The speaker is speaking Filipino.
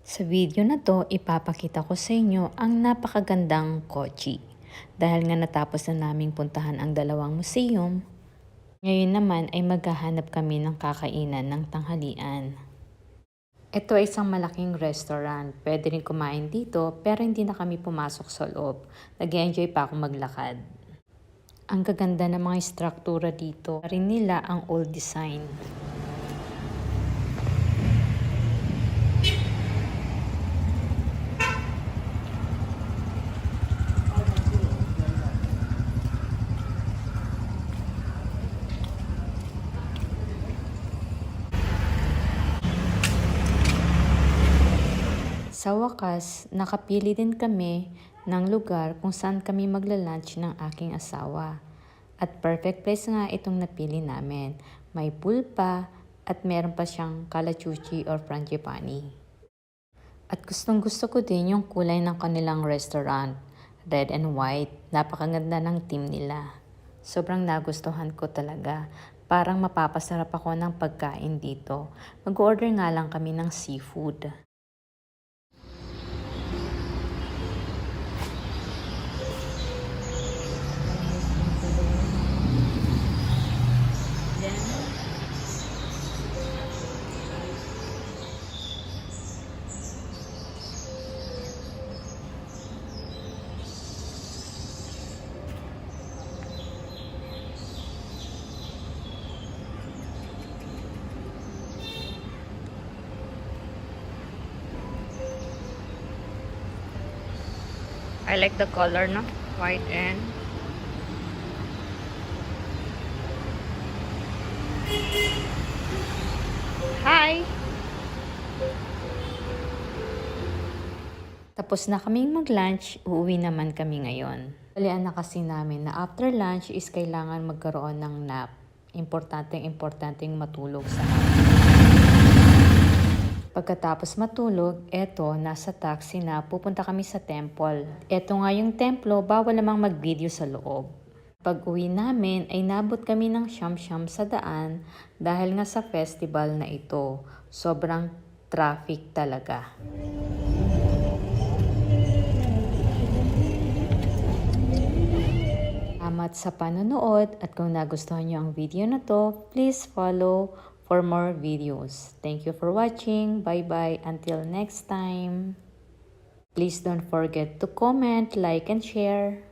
Sa video na to, ipapakita ko sa inyo ang napakagandang kotse. Dahil nga natapos na naming puntahan ang dalawang museum, ngayon naman ay maghahanap kami ng kakainan ng tanghalian. Ito ay isang malaking restaurant. Pwede rin kumain dito pero hindi na kami pumasok sa loob. Nag-enjoy pa ako maglakad. Ang gaganda ng mga struktura dito. Rin nila ang old design. Sa wakas, nakapili din kami ng lugar kung saan kami magla-lunch ng aking asawa. At perfect place nga itong napili namin. May pool pa at meron pa siyang calachuchi or frangipani. At gustong gusto ko din yung kulay ng kanilang restaurant. Red and white. Napakaganda ng team nila. Sobrang nagustuhan ko talaga. Parang mapapasarap ako ng pagkain dito. Mag-order nga lang kami ng seafood. I like the color, no? White and hi! Tapos na kaming mag-lunch, uuwi naman kami ngayon. Balian na kasi namin na after lunch is kailangan magkaroon ng nap. Importanteng matulog sa hapon. Pagkatapos matulog, eto, nasa taxi na, pupunta kami sa temple. Eto nga yung templo, bawal namang mag-video sa loob. Pag uwi namin ay nabot kami ng siyam-siyam sa daan dahil nga sa festival na ito. Sobrang traffic talaga. Salamat sa panonood at kung nagustuhan nyo ang video na to, please follow for more videos. Thank you for watching. Bye-bye until next time. Please don't forget to comment, like, and share.